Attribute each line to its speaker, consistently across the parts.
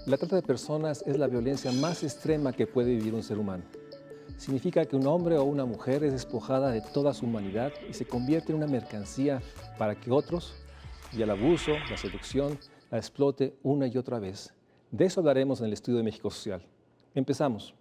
Speaker 1: La trata de personas es la violencia más extrema que puede vivir un ser humano. Significa que un hombre o una mujer es despojada de toda su humanidad y se convierte en una mercancía para que otros, y el abuso, la seducción, la explote una y otra vez. De eso hablaremos en el estudio de México Social. Empezamos.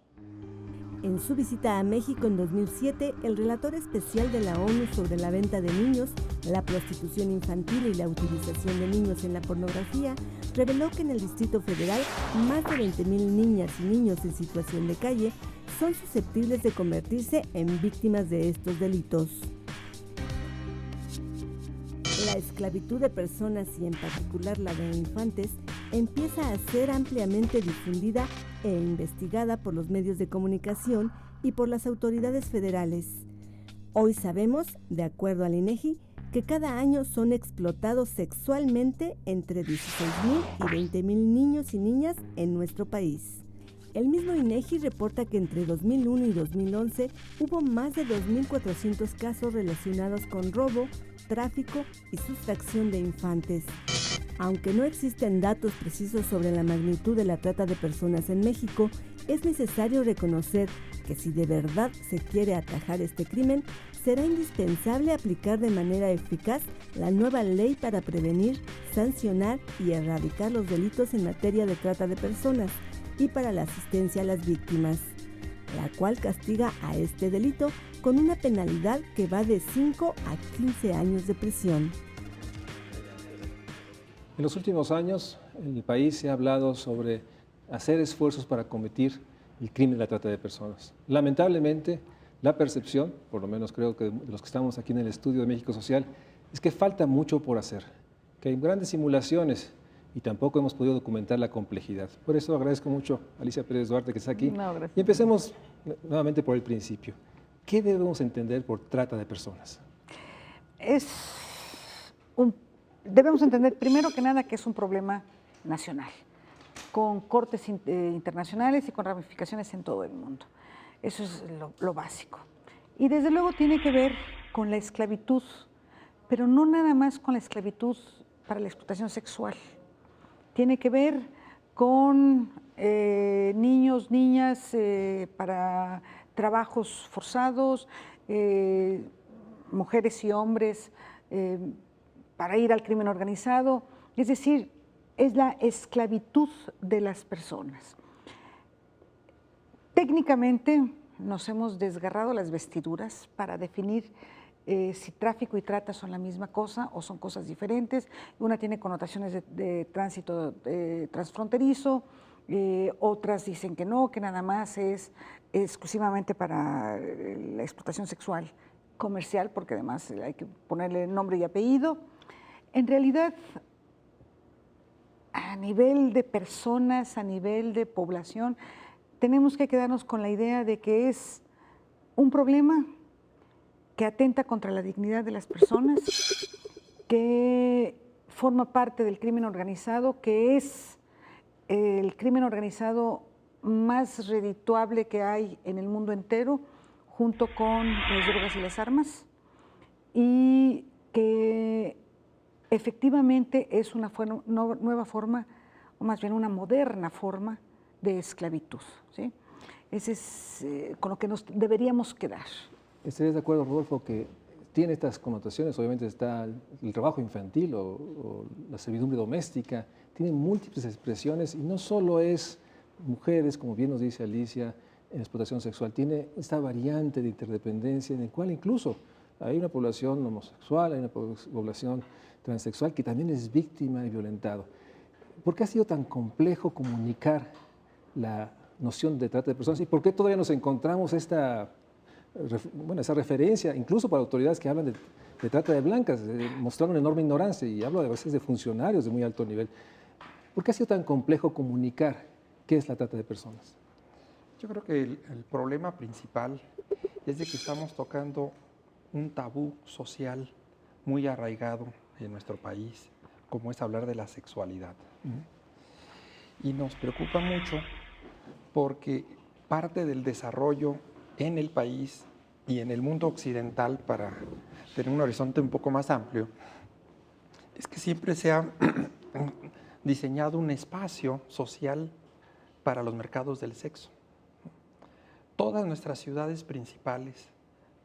Speaker 2: En su visita a México en 2007, el relator especial de la ONU sobre la venta de niños, la prostitución infantil y la utilización de niños en la pornografía, reveló que en el Distrito Federal más de 20,000 niñas y niños en situación de calle son susceptibles de convertirse en víctimas de estos delitos. La esclavitud de personas y en particular la de infantes empieza a ser ampliamente difundida e investigada por los medios de comunicación y por las autoridades federales. Hoy sabemos, de acuerdo al INEGI, que cada año son explotados sexualmente entre 16,000 y 20,000 niños y niñas en nuestro país. El mismo INEGI reporta que entre 2001 y 2011 hubo más de 2,400 casos relacionados con robo, tráfico y sustracción de infantes. Aunque no existen datos precisos sobre la magnitud de la trata de personas en México, es necesario reconocer que si de verdad se quiere atajar este crimen, será indispensable aplicar de manera eficaz la nueva ley para prevenir, sancionar y erradicar los delitos en materia de trata de personas y para la asistencia a las víctimas, la cual castiga a este delito con una penalidad que va de 5 a 15 años de prisión.
Speaker 1: En los últimos años, en el país se ha hablado sobre hacer esfuerzos para combatir el crimen de la trata de personas. Lamentablemente, la percepción, por lo menos creo que de los que estamos aquí en el estudio de México Social, es que falta mucho por hacer, que hay grandes simulaciones y tampoco hemos podido documentar la complejidad. Por eso agradezco mucho a Alicia Pérez Duarte que está aquí. Y empecemos nuevamente por el principio. ¿Qué debemos entender por trata de personas?
Speaker 3: Debemos entender primero que nada que es un problema nacional, con cortes internacionales y con ramificaciones en todo el mundo. Eso es lo básico. Y desde luego tiene que ver con la esclavitud, pero no nada más con la esclavitud para la explotación sexual. Tiene que ver con niños, niñas para trabajos forzados, mujeres y hombres para ir al crimen organizado, es decir, es la esclavitud de las personas. Técnicamente nos hemos desgarrado las vestiduras para definir si tráfico y trata son la misma cosa o son cosas diferentes. Una tiene connotaciones de tránsito transfronterizo, otras dicen que no, que nada más es exclusivamente para la explotación sexual comercial, porque además hay que ponerle nombre y apellido. En realidad, a nivel de personas, a nivel de población, tenemos que quedarnos con la idea de que es un problema que atenta contra la dignidad de las personas, que forma parte del crimen organizado, que es el crimen organizado más redituable que hay en el mundo entero, junto con las drogas y las armas, y que efectivamente es una nueva forma, o más bien una moderna forma de esclavitud, ¿sí? Ese es con lo que nos deberíamos quedar.
Speaker 1: ¿Estarías de acuerdo, Rodolfo, que tiene estas connotaciones? Obviamente está el trabajo infantil o la servidumbre doméstica, tiene múltiples expresiones y no solo es mujeres, como bien nos dice Alicia, en explotación sexual, tiene esta variante de interdependencia en el cual incluso hay una población homosexual, hay una población transexual que también es víctima y violentado. ¿Por qué ha sido tan complejo comunicar la noción de trata de personas y por qué todavía nos encontramos esa referencia, incluso para autoridades que hablan de trata de blancas, mostrando una enorme ignorancia, y hablo a veces de funcionarios de muy alto nivel? ¿Por qué ha sido tan complejo comunicar qué es la trata de personas?
Speaker 4: Yo creo que el problema principal es de que estamos tocando un tabú social muy arraigado en nuestro país, como es hablar de la sexualidad. Y nos preocupa mucho porque parte del desarrollo en el país y en el mundo occidental, para tener un horizonte un poco más amplio, es que siempre se ha diseñado un espacio social para los mercados del sexo. Todas nuestras ciudades principales,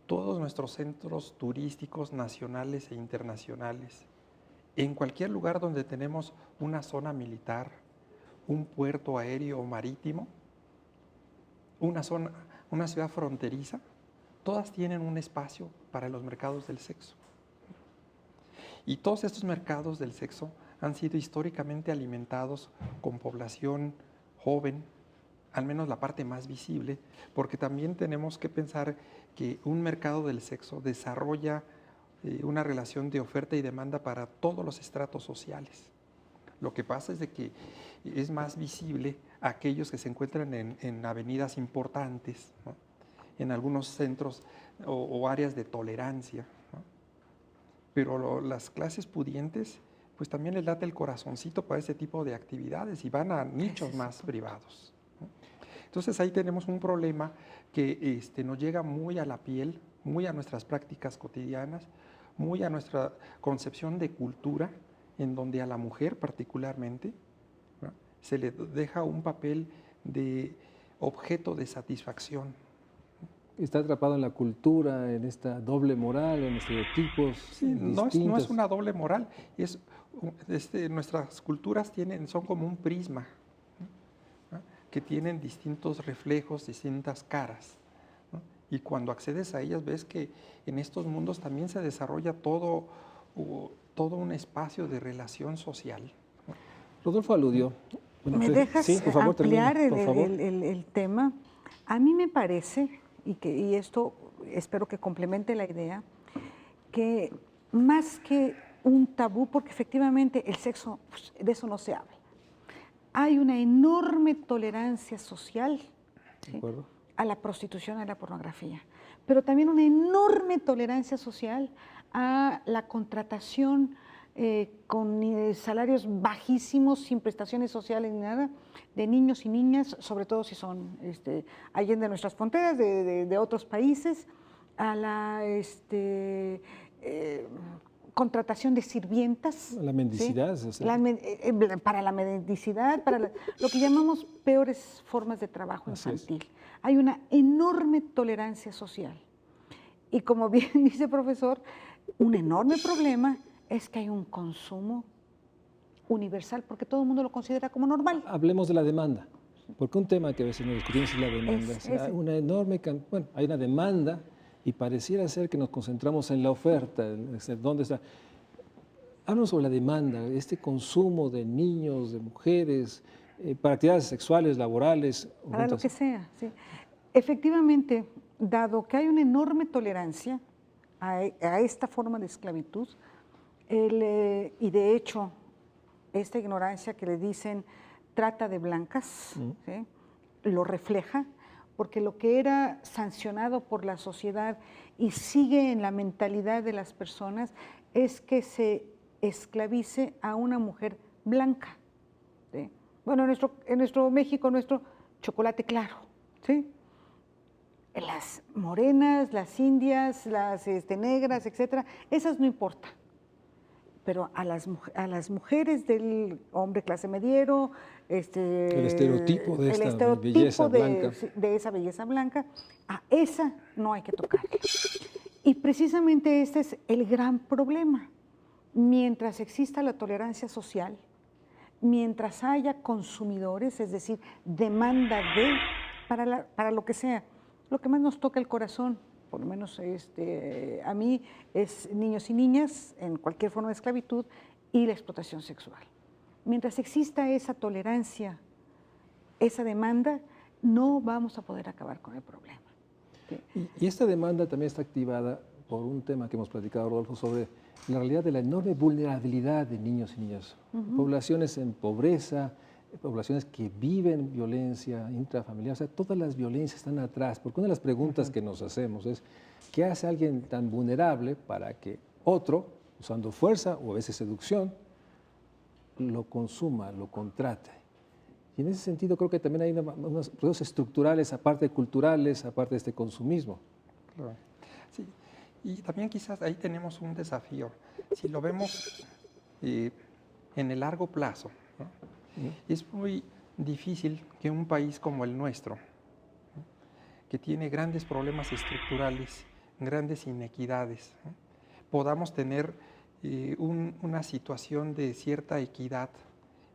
Speaker 4: todos nuestros centros turísticos nacionales e internacionales, en cualquier lugar donde tenemos una zona militar, un puerto aéreo o marítimo, una ciudad fronteriza, todas tienen un espacio para los mercados del sexo. Y todos estos mercados del sexo han sido históricamente alimentados con población joven, al menos la parte más visible, porque también tenemos que pensar que un mercado del sexo desarrolla una relación de oferta y demanda para todos los estratos sociales. Lo que pasa es de que es más visible a aquellos que se encuentran en avenidas importantes, ¿no? En algunos centros o áreas de tolerancia, ¿no? Pero las clases pudientes, pues también les late el corazoncito para ese tipo de actividades y van a nichos más privados, ¿no? Entonces ahí tenemos un problema que nos llega muy a la piel, muy a nuestras prácticas cotidianas, muy a nuestra concepción de cultura, en donde a la mujer particularmente, ¿no?, se le deja un papel de objeto de satisfacción.
Speaker 1: Está atrapado en la cultura, en esta doble moral, en estereotipos.
Speaker 4: Sí, no es una doble moral, nuestras culturas son como un prisma, ¿no?, que tienen distintos reflejos, distintas caras, ¿no? Y cuando accedes a ellas ves que en estos mundos también se desarrolla todo un espacio de relación social, ¿no?
Speaker 1: Rodolfo aludió. Bueno,
Speaker 3: ¿Me dejas
Speaker 1: sí, por favor,
Speaker 3: ampliar
Speaker 1: termina, por favor.
Speaker 3: el tema? A mí me parece, y esto espero que complemente la idea, que más que un tabú, porque efectivamente el sexo, pues, de eso no se habla, hay una enorme tolerancia social, ¿sí?, a la prostitución, a la pornografía, pero también una enorme tolerancia social a la contratación con salarios bajísimos, sin prestaciones sociales ni nada, de niños y niñas, sobre todo si son allende nuestras fronteras, de otros países, a la contratación de sirvientas.
Speaker 1: La mendicidad.
Speaker 3: ¿sí?
Speaker 1: O sea.
Speaker 3: Para la mendicidad, para lo que llamamos peores formas de trabajo infantil. Hay una enorme tolerancia social. Y como bien dice el profesor, un enorme problema es que hay un consumo universal, porque todo el mundo lo considera como normal.
Speaker 1: Hablemos de la demanda, porque un tema que a veces no discutimos es la demanda. Una enorme, bueno, hay una demanda y pareciera ser que nos concentramos en la oferta, ¿dónde está? Háblanos sobre la demanda, este consumo de niños, de mujeres, para actividades sexuales, laborales.
Speaker 3: Para lo que sea, sí. Efectivamente, dado que hay una enorme tolerancia a esta forma de esclavitud, y de hecho, esta ignorancia que le dicen trata de blancas, ¿sí?, lo refleja, porque lo que era sancionado por la sociedad y sigue en la mentalidad de las personas es que se esclavice a una mujer blanca, ¿sí? Bueno, en nuestro México, nuestro chocolate claro, ¿sí? Las morenas, las indias, las negras, etcétera, esas no importan. Pero a las mujeres del hombre clase mediero,
Speaker 1: el estereotipo de esta belleza blanca,
Speaker 3: de esa belleza blanca, a esa no hay que tocarla. Y precisamente este es el gran problema. Mientras exista la tolerancia social, mientras haya consumidores, es decir, demanda para lo que sea, lo que más nos toca el corazón, por lo menos a mí, es niños y niñas en cualquier forma de esclavitud y la explotación sexual. Mientras exista esa tolerancia, esa demanda, no vamos a poder acabar con el problema. ¿Sí?
Speaker 1: Y esta demanda también está activada por un tema que hemos platicado, Rodolfo, sobre la realidad de la enorme vulnerabilidad de niños y niñas. Poblaciones en pobreza, poblaciones que viven violencia intrafamiliar, o sea, todas las violencias están atrás, porque una de las preguntas que nos hacemos es, ¿qué hace alguien tan vulnerable para que otro, usando fuerza o a veces seducción, lo consuma, lo contrate? Y en ese sentido creo que también hay unos procesos estructurales, aparte de culturales, aparte de este consumismo.
Speaker 4: Claro. Sí. Y también quizás ahí tenemos un desafío. Si lo vemos en el largo plazo, ¿no? Es muy difícil que un país como el nuestro, ¿no?, que tiene grandes problemas estructurales, grandes inequidades, ¿no?, podamos tener una situación de cierta equidad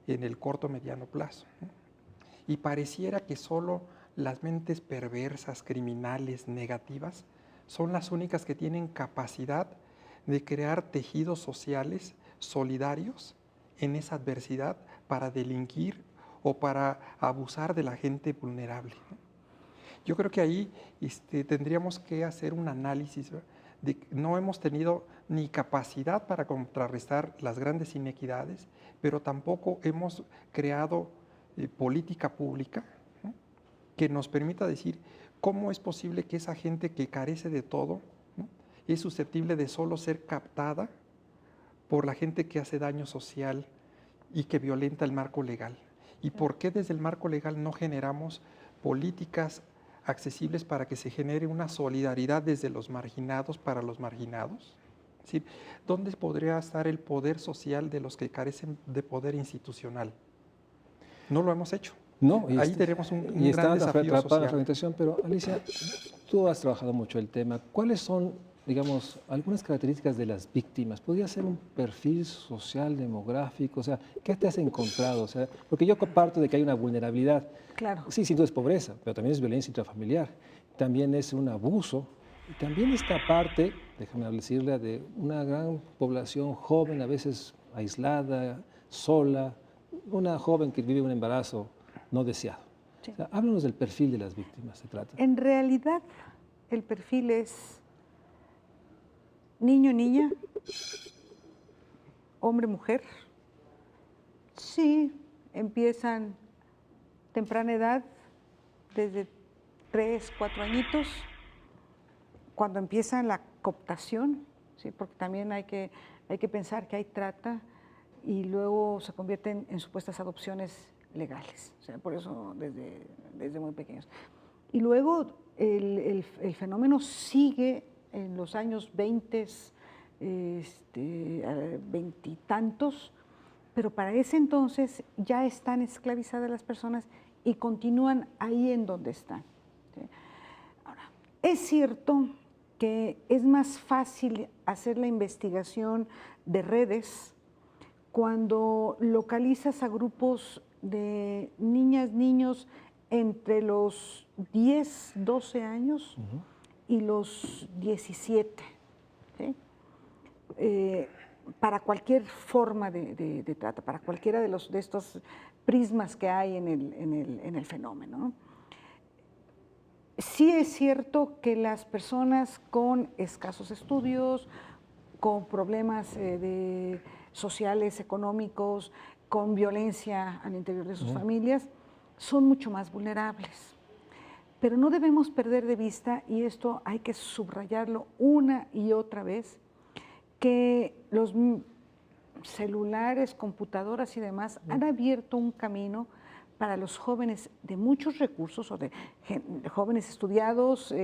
Speaker 4: en el corto mediano plazo, ¿no? Y pareciera que solo las mentes perversas, criminales, negativas, son las únicas que tienen capacidad de crear tejidos sociales solidarios en esa adversidad para delinquir o para abusar de la gente vulnerable, ¿no? Yo creo que ahí tendríamos que hacer un análisis, ¿verdad?, de que no hemos tenido ni capacidad para contrarrestar las grandes inequidades, pero tampoco hemos creado política pública, ¿no?, que nos permita decir cómo es posible que esa gente que carece de todo, ¿no?, es susceptible de solo ser captada por la gente que hace daño social y que violenta el marco legal. ¿Y por qué desde el marco legal no generamos políticas accesibles para que se genere una solidaridad desde los marginados para los marginados? Es decir, ¿dónde podría estar el poder social de los que carecen de poder institucional? No lo hemos hecho.
Speaker 1: No,
Speaker 4: Ahí tenemos un gran desafío
Speaker 1: atrapada en la
Speaker 4: social.
Speaker 1: fragmentación, pero Alicia, tú has trabajado mucho el tema. ¿Cuáles son, digamos, algunas características de las víctimas? ¿Podría ser un perfil social, demográfico? O sea, ¿qué te has encontrado? O sea, porque yo comparto de que hay una vulnerabilidad.
Speaker 3: Claro.
Speaker 1: Sí, sin duda es pobreza, pero también es violencia intrafamiliar, también es un abuso, y también esta parte, déjame decirle, de una gran población joven, a veces aislada, sola, una joven que vive un embarazo no deseado.
Speaker 3: Sí.
Speaker 1: O sea, háblanos del perfil de las víctimas, se trata.
Speaker 3: En realidad, el perfil es niño, niña, hombre, mujer. Sí, empiezan temprana edad, desde 3, 4 añitos, cuando empieza la cooptación, ¿sí?, porque también hay que pensar que hay trata y luego se convierten en supuestas adopciones legales, o sea, por eso desde muy pequeños. Y luego el fenómeno sigue en los años 20, 20 y tantos, pero para ese entonces ya están esclavizadas las personas y continúan ahí en donde están, ¿sí? Ahora, es cierto que es más fácil hacer la investigación de redes cuando localizas a grupos de niñas, niños entre los 10, 12 años y los 17, ¿sí? Para cualquier forma de trata, para cualquiera de estos prismas que hay en el fenómeno, ¿no? Sí es cierto que las personas con escasos estudios, con problemas sociales, económicos, con violencia al interior de sus familias, son mucho más vulnerables. Pero no debemos perder de vista, y esto hay que subrayarlo una y otra vez, que los celulares, computadoras y demás han abierto un camino para los jóvenes de muchos recursos o de jóvenes estudiados,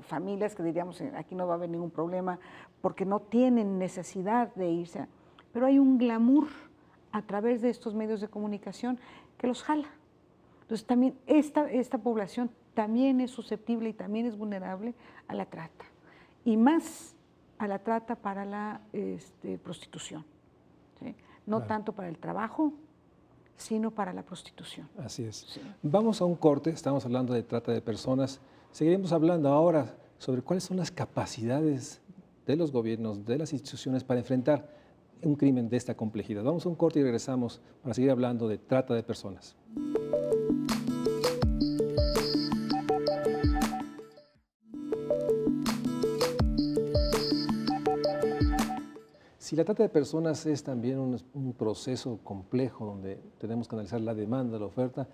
Speaker 3: familias que diríamos aquí no va a haber ningún problema porque no tienen necesidad de irse, pero hay un glamour a través de estos medios de comunicación que los jala. Entonces también esta población también es susceptible y también es vulnerable a la trata, y más a la trata para la prostitución, ¿sí? No
Speaker 1: Claro.
Speaker 3: tanto para el trabajo, sino para la prostitución.
Speaker 1: Así es.
Speaker 3: Sí.
Speaker 1: Vamos a un corte, estamos hablando de trata de personas. Seguiremos hablando ahora sobre cuáles son las capacidades de los gobiernos, de las instituciones para enfrentar un crimen de esta complejidad. Vamos a un corte y regresamos para seguir hablando de trata de personas. Si la trata de personas es también un proceso complejo donde tenemos que analizar la demanda, la oferta,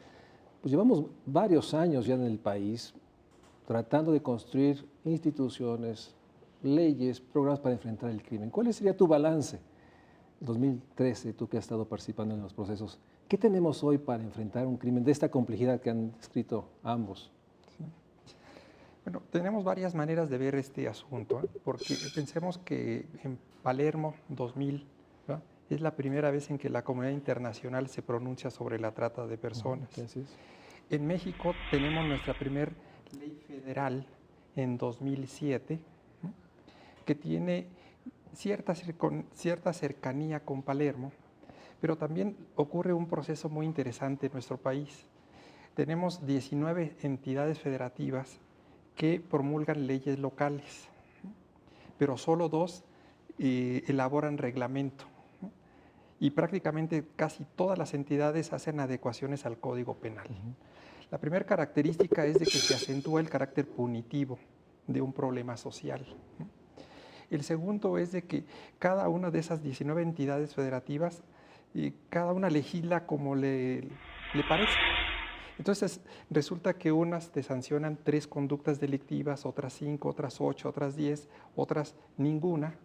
Speaker 1: pues llevamos varios años ya en el país tratando de construir instituciones, leyes, programas para enfrentar el crimen. ¿Cuál sería tu balance? 2013, tú que has estado participando en los procesos, ¿qué tenemos hoy para enfrentar un crimen de esta complejidad que han descrito ambos?
Speaker 4: Bueno, tenemos varias maneras de ver este asunto, ¿eh? Porque pensemos que en Palermo 2000, ¿verdad?, Es la primera vez en que la comunidad internacional se pronuncia sobre la trata de personas.
Speaker 1: Así es.
Speaker 4: En México tenemos nuestra primera ley federal en 2007, ¿no?, que tiene cierta cercanía con Palermo, pero también ocurre un proceso muy interesante en nuestro país. Tenemos 19 entidades federativas que promulgan leyes locales, ¿no?, pero solo 2 elaboran reglamento, ¿no?, y prácticamente casi todas las entidades hacen adecuaciones al Código Penal. La primera característica es de que se acentúa el carácter punitivo de un problema social, ¿no? El segundo es de que cada una de esas 19 entidades federativas, cada una legisla como le parece. Entonces, resulta que unas te sancionan 3 conductas delictivas, otras 5, otras 8, otras 10, otras ninguna.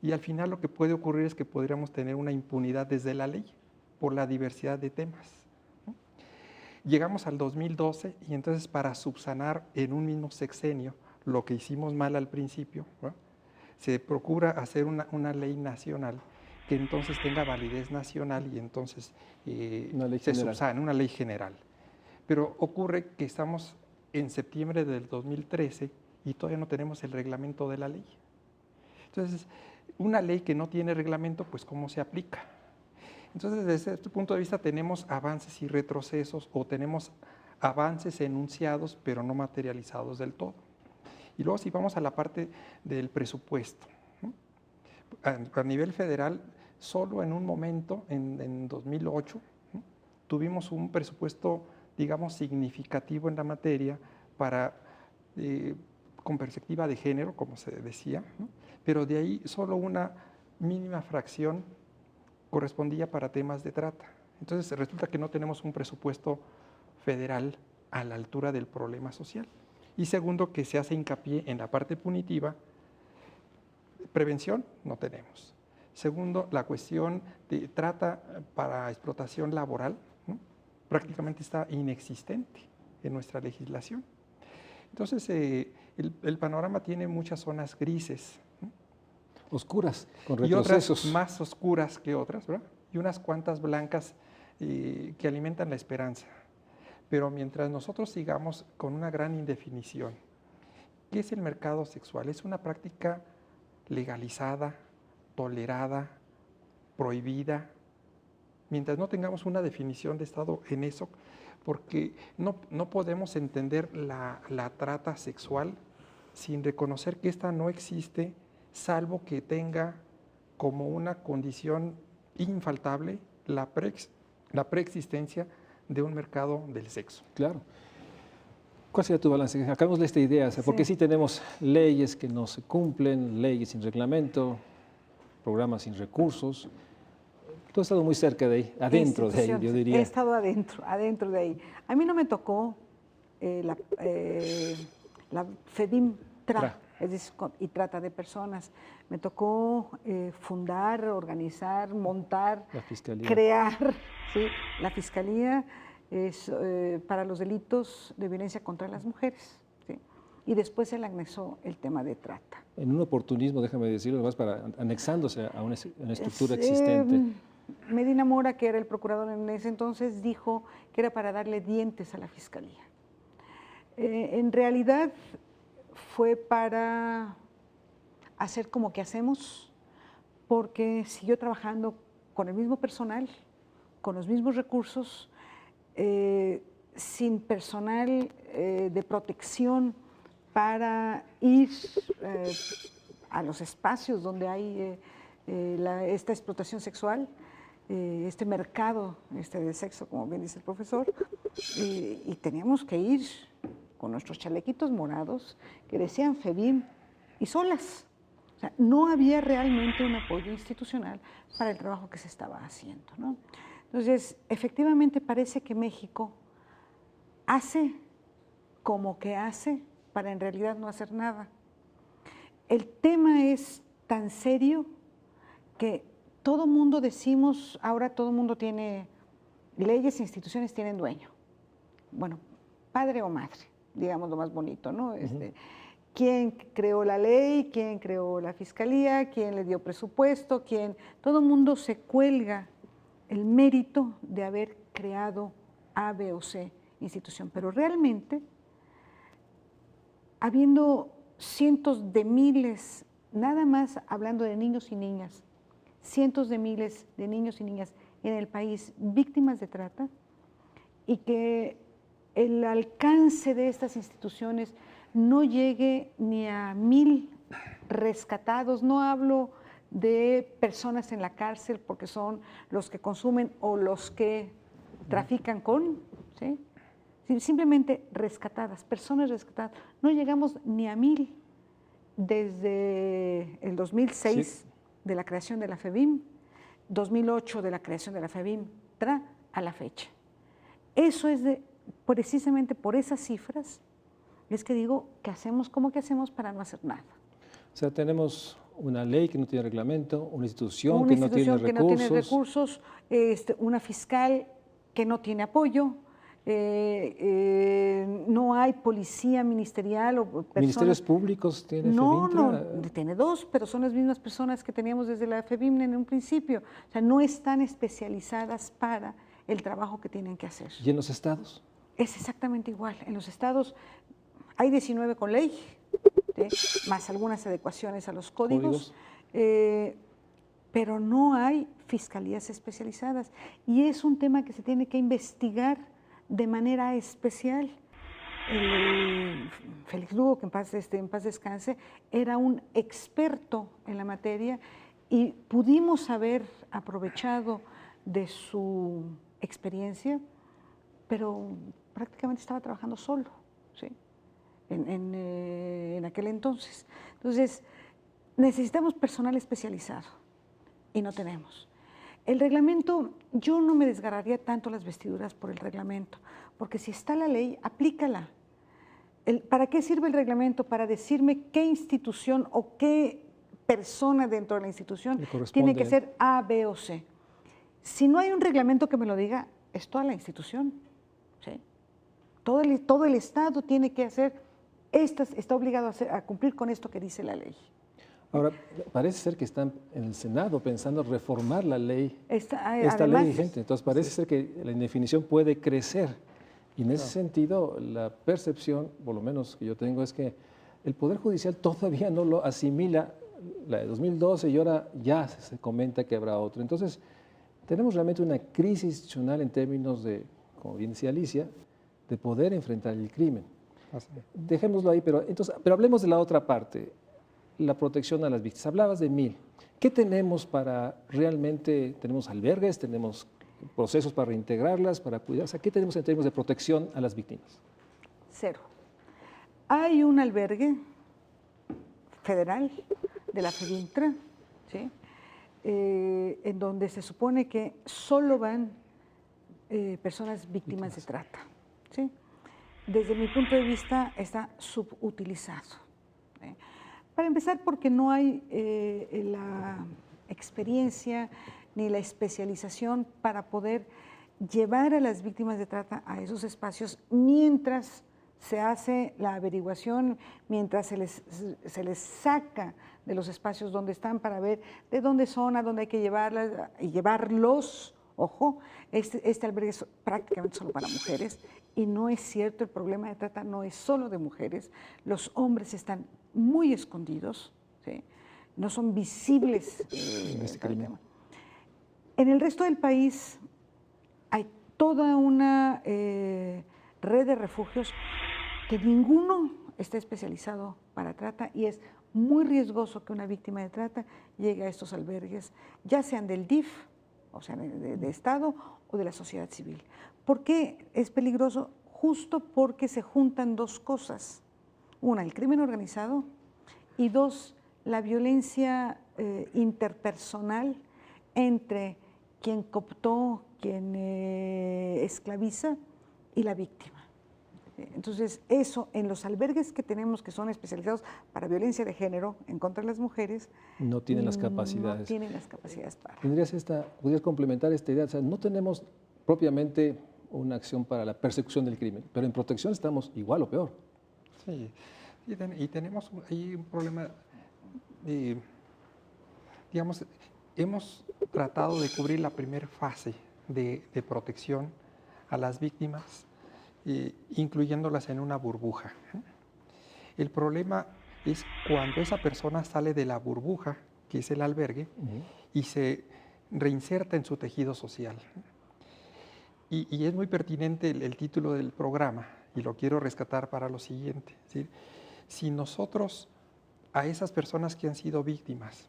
Speaker 4: Y al final lo que puede ocurrir es que podríamos tener una impunidad desde la ley por la diversidad de temas, ¿no? Llegamos al 2012 y entonces para subsanar en un mismo sexenio lo que hicimos mal al principio, ¿no?, se procura hacer una ley nacional que entonces tenga validez nacional y entonces se subsane, una ley general. Pero ocurre que estamos en septiembre del 2013 y todavía no tenemos el reglamento de la ley. Entonces, una ley que no tiene reglamento, pues ¿cómo se aplica? Entonces, desde este punto de vista tenemos avances y retrocesos, o tenemos avances enunciados pero no materializados del todo. Y luego si vamos a la parte del presupuesto, ¿no?, a nivel federal, solo en un momento, en 2008, ¿no?, tuvimos un presupuesto, digamos, significativo en la materia con perspectiva de género, como se decía, ¿no?, pero de ahí solo una mínima fracción correspondía para temas de trata. Entonces resulta que no tenemos un presupuesto federal a la altura del problema social. Y segundo, que se hace hincapié en la parte punitiva. Prevención no tenemos. Segundo, la cuestión de trata para explotación laboral, ¿no?, prácticamente está inexistente en nuestra legislación. Entonces, el panorama tiene muchas zonas grises, ¿no?,
Speaker 1: oscuras, con
Speaker 4: y otras
Speaker 1: retrocesos.
Speaker 4: más oscuras que otras, ¿verdad?, y unas cuantas blancas que alimentan la esperanza. Pero mientras nosotros sigamos con una gran indefinición, ¿qué es el mercado sexual? Es una práctica legalizada, tolerada, prohibida. Mientras no tengamos una definición de Estado en eso, porque no podemos entender la trata sexual sin reconocer que esta no existe, salvo que tenga como una condición infaltable la preexistencia de un mercado del sexo.
Speaker 1: Claro. ¿Cuál sería tu balance? Acabamos de esta idea, o sea, porque sí tenemos leyes que no se cumplen, leyes sin reglamento, programas sin recursos. Tú has estado muy cerca de ahí, adentro de ahí, yo diría.
Speaker 3: He estado adentro de ahí. A mí no me tocó la FEDIM-TRA, es decir, y trata de personas. Me tocó fundar, organizar, montar, crear, ¿sí?, la Fiscalía para los delitos de violencia contra las mujeres, ¿sí?, y después se le anexó el tema de trata.
Speaker 1: En un oportunismo, déjame decirlo, más anexándose a una estructura existente.
Speaker 3: Medina Mora, que era el procurador en ese entonces, dijo que era para darle dientes a la Fiscalía. En realidad fue para hacer como que hacemos, porque siguió trabajando con el mismo personal, con los mismos recursos, sin personal de protección para ir a los espacios donde hay esta explotación sexual, este mercado de sexo, como bien dice el profesor, y teníamos que ir con nuestros chalequitos morados que decían FEBIM y solas. O sea, no había realmente un apoyo institucional para el trabajo que se estaba haciendo, ¿no? Entonces, efectivamente parece que México hace como que hace para en realidad no hacer nada. El tema es tan serio que todo mundo decimos, ahora todo mundo tiene leyes e instituciones tienen dueño. Bueno, padre o madre, digamos lo más bonito, ¿no? quién creó la ley, quién creó la fiscalía, quién le dio presupuesto, todo el mundo se cuelga el mérito de haber creado A, B o C institución, pero realmente, habiendo cientos de miles, nada más hablando de niños y niñas, cientos de miles de niños y niñas en el país víctimas de trata, y que el alcance de estas instituciones no llegue ni a 1000 rescatados. No hablo de personas en la cárcel porque son los que consumen o los que trafican con, ¿sí? Simplemente rescatadas, personas rescatadas. No llegamos ni a 1000 desde el 2006
Speaker 1: Sí.
Speaker 3: de la creación de la FEBIM, 2008 de la creación de la FEBIM, a la fecha. Eso es precisamente por esas cifras, es que digo, ¿qué hacemos? ¿Cómo que hacemos para no hacer nada?
Speaker 1: O sea, tenemos una ley que no tiene reglamento, una institución
Speaker 3: Una
Speaker 1: que no
Speaker 3: institución
Speaker 1: tiene
Speaker 3: que no tiene
Speaker 1: recursos,
Speaker 3: recursos, una fiscal que no tiene apoyo, no hay policía ministerial o personas.
Speaker 1: ministerios públicos tiene
Speaker 3: No,
Speaker 1: FEBINTRA.
Speaker 3: no, tiene 2, pero son las mismas personas que teníamos desde la FEBIM en un principio. O sea, no están especializadas para el trabajo que tienen que hacer.
Speaker 1: ¿Y en los estados?
Speaker 3: Es exactamente igual. En los estados hay 19 con ley, ¿sí? Más algunas adecuaciones a los códigos. Pero no hay fiscalías especializadas. Y es un tema que se tiene que investigar de manera especial. Félix Lugo, que en paz descanse, era un experto en la materia y pudimos haber aprovechado de su experiencia, pero prácticamente estaba trabajando solo, ¿sí? En aquel entonces. Entonces, necesitamos personal especializado y no tenemos. El reglamento, yo no me desgarraría tanto las vestiduras por el reglamento, porque si está la ley, aplícala. ¿Para qué sirve el reglamento? Para decirme qué institución o qué persona dentro de la institución tiene que ser A, B o C. Si no hay un reglamento que me lo diga, es toda la institución, ¿sí? Todo el Estado tiene que hacer, está obligado a cumplir con esto que dice la ley.
Speaker 1: Ahora, parece ser que están en el Senado pensando reformar la ley, esta
Speaker 3: además,
Speaker 1: ley vigente. Entonces, parece ser que la indefinición puede crecer. Y en ese sentido, la percepción, por lo menos que yo tengo, es que el Poder Judicial todavía no lo asimila, la de 2012, y ahora ya se comenta que habrá otro. Entonces, tenemos realmente una crisis institucional en términos de, como bien decía Alicia, de poder enfrentar el crimen. Dejémoslo ahí, pero hablemos de la otra parte, la protección a las víctimas. Hablabas de 1000. ¿Qué tenemos para realmente? ¿Tenemos albergues? ¿Tenemos procesos para reintegrarlas, para cuidarlas? ¿Qué tenemos en términos de protección a las víctimas?
Speaker 3: 0. Hay un albergue federal de la FEBINTRA, ¿sí? En donde se supone que solo van personas víctimas de trata, ¿sí? Desde mi punto de vista está subutilizado. Para empezar, porque no hay la experiencia ni la especialización para poder llevar a las víctimas de trata a esos espacios mientras se hace la averiguación, mientras se les saca de los espacios donde están para ver de dónde son, a dónde hay que llevarlas y llevarlos. Ojo, este albergue es prácticamente solo para mujeres y no es cierto, el problema de trata no es solo de mujeres, los hombres están muy escondidos, ¿sí? No son visibles en este tema. En el resto del país hay toda una red de refugios que ninguno está especializado para trata y es muy riesgoso que una víctima de trata llegue a estos albergues, ya sean del DIF, o sea, de Estado o de la sociedad civil. ¿Por qué es peligroso? Justo porque se juntan dos cosas. Una, el crimen organizado y dos, la violencia interpersonal entre quien cooptó, quien esclaviza y la víctima. Entonces, eso en los albergues que tenemos que son especializados para violencia de género en contra de las mujeres,
Speaker 1: no tienen las capacidades.
Speaker 3: No tienen las capacidades para.
Speaker 1: ¿Podrías complementar esta idea? O sea, no tenemos propiamente una acción para la persecución del crimen, pero en protección estamos igual o peor.
Speaker 4: Sí, Y tenemos ahí un problema de, digamos, hemos tratado de cubrir la primera fase de protección a las víctimas, incluyéndolas en una burbuja. El problema es cuando esa persona sale de la burbuja, que es el albergue, y se reinserta en su tejido social. Y es muy pertinente el título del programa, y lo quiero rescatar para lo siguiente. ¿Sí? Si nosotros a esas personas que han sido víctimas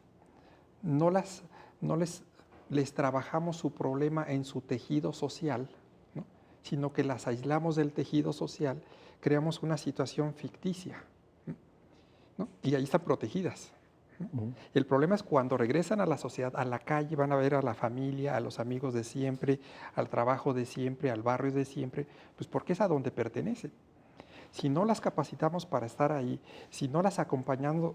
Speaker 4: les trabajamos su problema en su tejido social, ¿no?, sino que las aislamos del tejido social, creamos una situación ficticia, ¿no?, y ahí están protegidas. El problema es cuando regresan a la sociedad, a la calle, van a ver a la familia, a los amigos de siempre, al trabajo de siempre, al barrio de siempre, pues porque es a donde pertenecen. Si no las capacitamos para estar ahí, si no las acompañamos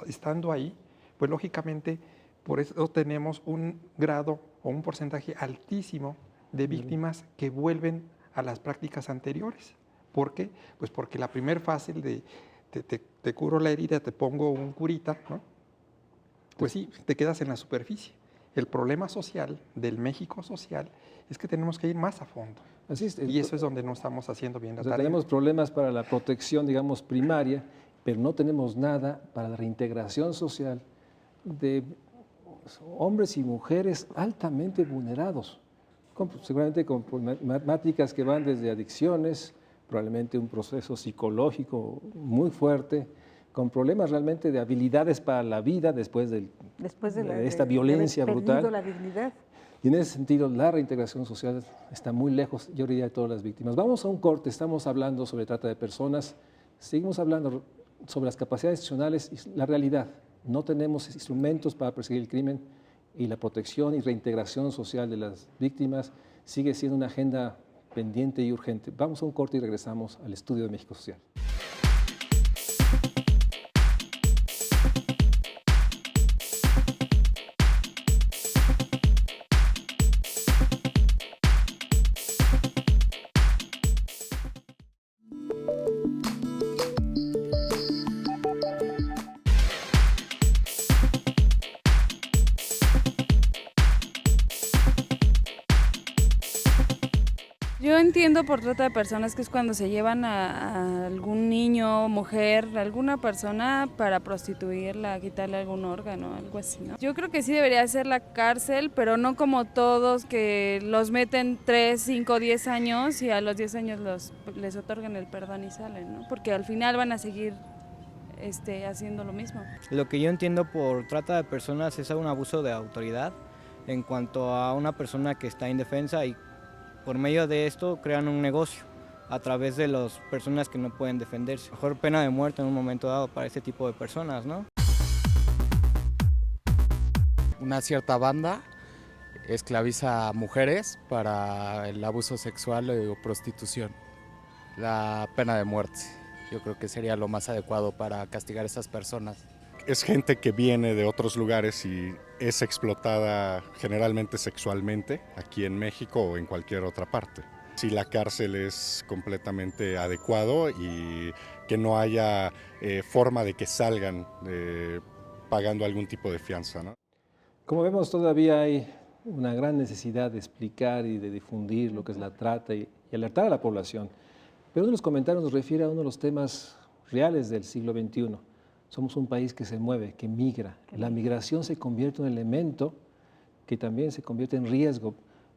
Speaker 4: estando ahí, pues lógicamente por eso tenemos un grado o un porcentaje altísimo de víctimas que vuelven a las prácticas anteriores. ¿Por qué? Pues porque la primera fase de te curo la herida, te pongo un curita, ¿no?, pues sí, te quedas en la superficie. El problema social, del México social, es que tenemos que ir más a fondo.
Speaker 1: Así es,
Speaker 4: y eso es donde no estamos haciendo bien la tarea.
Speaker 1: Tenemos problemas para la protección, digamos, primaria, pero no tenemos nada para la reintegración social de hombres y mujeres altamente vulnerados, seguramente con problemáticas que van desde adicciones, probablemente un proceso psicológico muy fuerte, con problemas realmente de habilidades para la vida después de esta violencia brutal.
Speaker 3: La dignidad.
Speaker 1: Y en ese sentido, la reintegración social está muy lejos, yo diría, de todas las víctimas. Vamos a un corte, estamos hablando sobre trata de personas, seguimos hablando sobre las capacidades institucionales y la realidad. No tenemos instrumentos para perseguir el crimen y la protección y reintegración social de las víctimas sigue siendo una agenda pendiente y urgente. Vamos a un corte y regresamos al estudio de México Social.
Speaker 5: Yo entiendo por trata de personas que es cuando se llevan a algún niño, mujer, alguna persona para prostituirla, quitarle algún órgano, algo así, ¿no? Yo creo que sí debería ser la cárcel, pero no como todos que los meten 3, 5, 10 años y a los 10 años les otorgan el perdón y salen, ¿no? Porque al final van a seguir haciendo lo mismo.
Speaker 6: Lo que yo entiendo por trata de personas es un abuso de autoridad en cuanto a una persona que está indefensa y por medio de esto crean un negocio a través de las personas que no pueden defenderse. Mejor pena de muerte en un momento dado para este tipo de personas, ¿no?
Speaker 7: Una cierta banda esclaviza a mujeres para el abuso sexual o prostitución. La pena de muerte, yo creo que sería lo más adecuado para castigar a esas personas.
Speaker 8: Es gente que viene de otros lugares y es explotada generalmente sexualmente aquí en México o en cualquier otra parte. Si la cárcel es completamente adecuado y que no haya forma de que salgan pagando algún tipo de fianza, ¿no?
Speaker 1: Como vemos, todavía hay una gran necesidad de explicar y de difundir lo que es la trata y alertar a la población. Pero uno de los comentarios nos refiere a uno de los temas reales del siglo XXI. Somos un país que se mueve, que migra. La migración se convierte en un elemento que también se convierte en riesgo.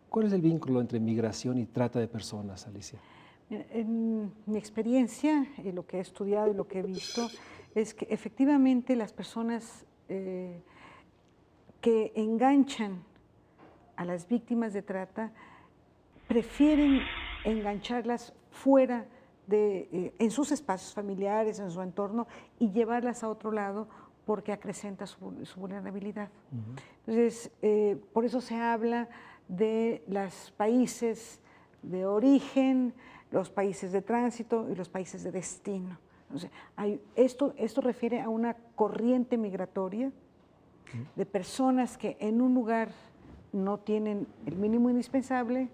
Speaker 1: ¿Cuál es el vínculo entre migración y trata de personas, Alicia?
Speaker 3: En mi experiencia, lo que he estudiado y lo que he visto, es que efectivamente las personas que enganchan a las víctimas de trata prefieren engancharlas fuera en sus espacios familiares, en su entorno, y llevarlas a otro lado porque acrecenta su vulnerabilidad. Entonces, por eso se habla de los países de origen, los países de tránsito y los países de destino. Entonces, esto refiere a una corriente migratoria de personas que en un lugar no tienen el mínimo indispensable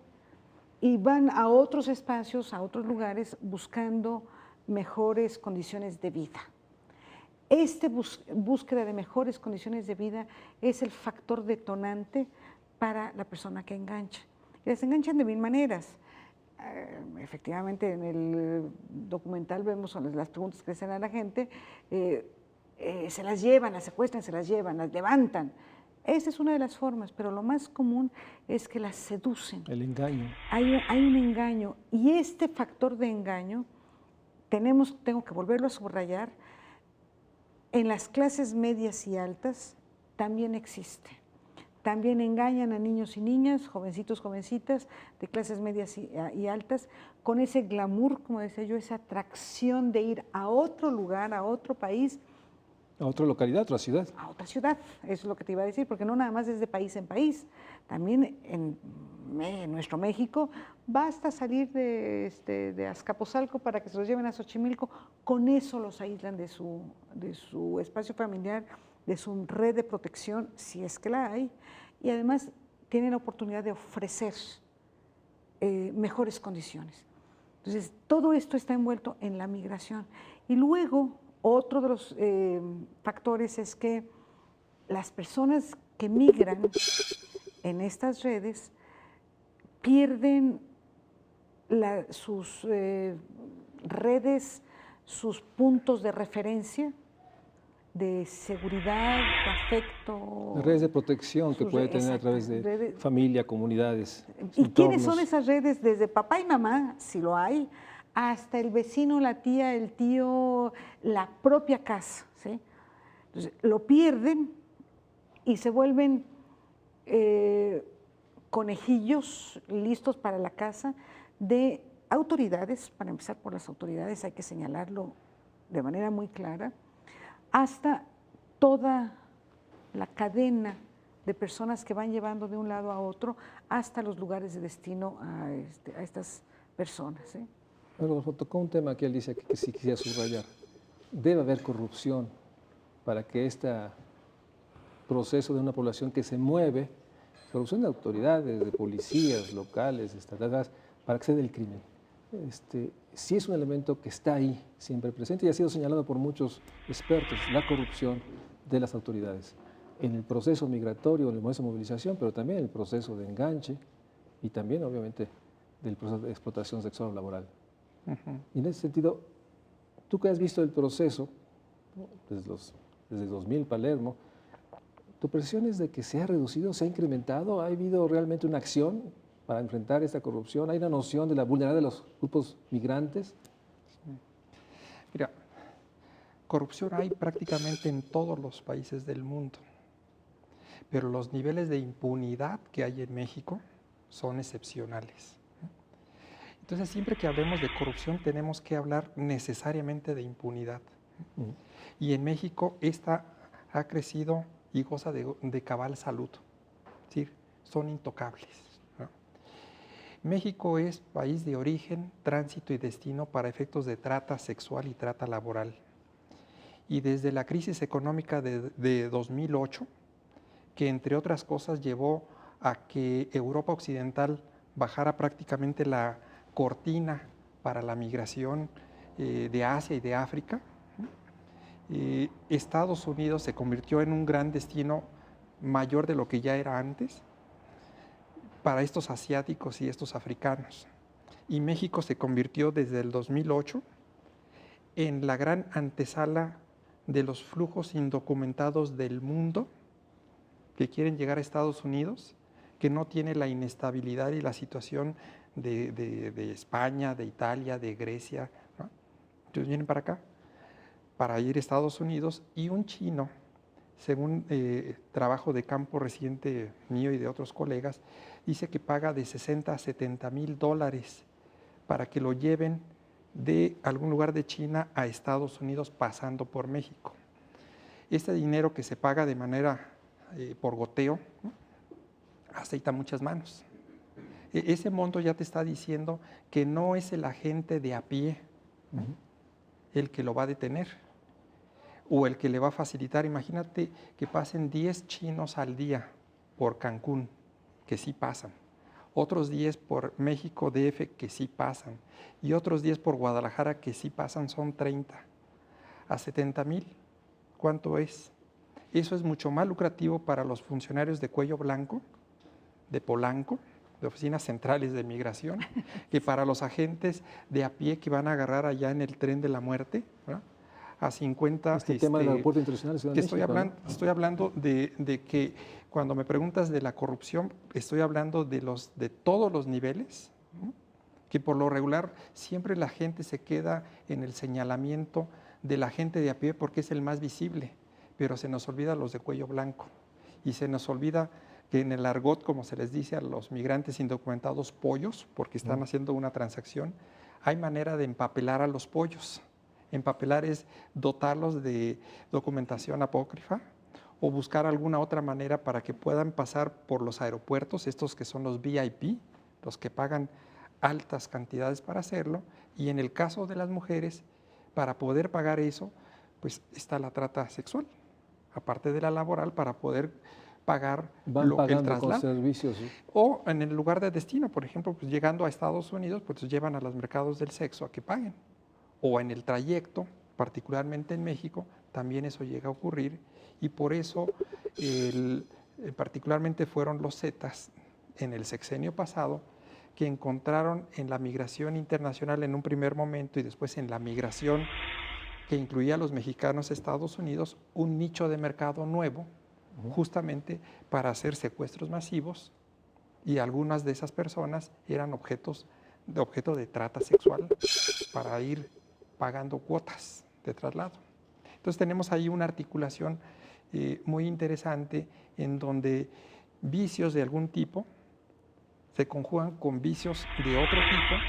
Speaker 3: y van a otros espacios, a otros lugares, buscando mejores condiciones de vida. búsqueda de mejores condiciones de vida es el factor detonante para la persona que engancha. Y las enganchan de mil maneras. Efectivamente, en el documental vemos las preguntas que le hacen a la gente, se las llevan, las secuestran, se las llevan, las levantan. Esa es una de las formas, pero lo más común es que las seducen.
Speaker 1: El engaño.
Speaker 3: Hay un engaño, y este factor de engaño, tengo que volverlo a subrayar, en las clases medias y altas también existe. También engañan a niños y niñas, jovencitos, jovencitas, de clases medias y altas, con ese glamour, como decía yo, esa atracción de ir a otro lugar, a otro país.
Speaker 1: A otra localidad, a otra ciudad.
Speaker 3: A otra ciudad, eso es lo que te iba a decir, porque no nada más es de país en país. También en nuestro México basta salir de Azcapotzalco para que se los lleven a Xochimilco. Con eso los aíslan de su espacio familiar, de su red de protección, si es que la hay, y además tienen la oportunidad de ofrecer mejores condiciones. Entonces, todo esto está envuelto en la migración. Y luego, otro de los factores es que las personas que migran en estas redes pierden sus redes, sus puntos de referencia, de seguridad, de afecto.
Speaker 1: Redes de protección que puede tener a través de familia, comunidades.
Speaker 3: ¿Y quiénes son esas redes? Desde papá y mamá, si lo hay, hasta el vecino, la tía, el tío, la propia casa, ¿sí? Entonces, lo pierden y se vuelven conejillos listos para la caza de autoridades. Para empezar por las autoridades, hay que señalarlo de manera muy clara, hasta toda la cadena de personas que van llevando de un lado a otro hasta los lugares de destino a estas personas, ¿sí?
Speaker 1: Bueno, tocó un tema que él dice que sí quisiera subrayar. Debe haber corrupción para que este proceso de una población que se mueve, corrupción de autoridades, de policías locales, estatales, para que se dé el crimen. Sí es un elemento que está ahí, siempre presente, y ha sido señalado por muchos expertos, la corrupción de las autoridades en el proceso migratorio, en el proceso de movilización, pero también en el proceso de enganche y también, obviamente, del proceso de explotación sexual o laboral. Y en ese sentido, tú que has visto el proceso, ¿no?, desde 2000 Palermo, ¿tu percepción es de que se ha reducido, se ha incrementado? ¿Ha habido realmente una acción para enfrentar esta corrupción? ¿Hay una noción de la vulnerabilidad de los grupos migrantes?
Speaker 4: Mira, corrupción hay prácticamente en todos los países del mundo, pero los niveles de impunidad que hay en México son excepcionales. Entonces, siempre que hablemos de corrupción tenemos que hablar necesariamente de impunidad. Y en México esta ha crecido y goza de cabal salud, es decir, son intocables, ¿no? México es país de origen, tránsito y destino para efectos de trata sexual y trata laboral. Y desde la crisis económica de 2008, que entre otras cosas llevó a que Europa Occidental bajara prácticamente la cortina para la migración de Asia y de África, Estados Unidos se convirtió en un gran destino mayor de lo que ya era antes para estos asiáticos y estos africanos. Y México se convirtió desde el 2008 en la gran antesala de los flujos indocumentados del mundo que quieren llegar a Estados Unidos, que no tiene la inestabilidad y la situación de España, de Italia, de Grecia, ¿no? Entonces vienen para acá, para ir a Estados Unidos, y un chino, según trabajo de campo reciente mío y de otros colegas, dice que paga de 60 a 70 mil dólares para que lo lleven de algún lugar de China a Estados Unidos pasando por México. Este dinero que se paga de manera por goteo, ¿no?, aceita muchas manos. Ese monto ya te está diciendo que no es el agente de a pie, ¿no?, el que lo va a detener o el que le va a facilitar. Imagínate que pasen 10 chinos al día por Cancún, que sí pasan, otros 10 por México DF, que sí pasan, y otros 10 por Guadalajara, que sí pasan, son 30. A 70 mil ¿Cuánto es? Eso es mucho más lucrativo para los funcionarios de cuello blanco, de Polanco, de oficinas centrales de migración, que para los agentes de a pie que van a agarrar allá en el tren de la muerte, ¿verdad? A 50...
Speaker 1: tema del aeropuerto internacional de Ciudad de México,
Speaker 4: estoy hablando de que cuando me preguntas de la corrupción, estoy hablando de todos los niveles, ¿no? Que por lo regular siempre la gente se queda en el señalamiento de la gente de a pie porque es el más visible, pero se nos olvida los de cuello blanco y se nos olvida que en el argot, como se les dice a los migrantes indocumentados, pollos, porque están haciendo una transacción, hay manera de empapelar a los pollos. Empapelar es dotarlos de documentación apócrifa o buscar alguna otra manera para que puedan pasar por los aeropuertos, estos que son los VIP, los que pagan altas cantidades para hacerlo, y en el caso de las mujeres, para poder pagar eso, pues está la trata sexual, aparte de la laboral, para poder pagar el traslado.
Speaker 1: Con servicios.
Speaker 4: O en el lugar de destino, por ejemplo, pues llegando a Estados Unidos, pues llevan a los mercados del sexo a que paguen. O en el trayecto, particularmente en México, también eso llega a ocurrir, y por eso particularmente fueron los Zetas en el sexenio pasado que encontraron en la migración internacional en un primer momento y después en la migración que incluía a los mexicanos a Estados Unidos un nicho de mercado nuevo, justamente para hacer secuestros masivos, y algunas de esas personas eran objeto de trata sexual para ir pagando cuotas de traslado. Entonces tenemos ahí una articulación muy interesante en donde vicios de algún tipo se conjugan con vicios de otro tipo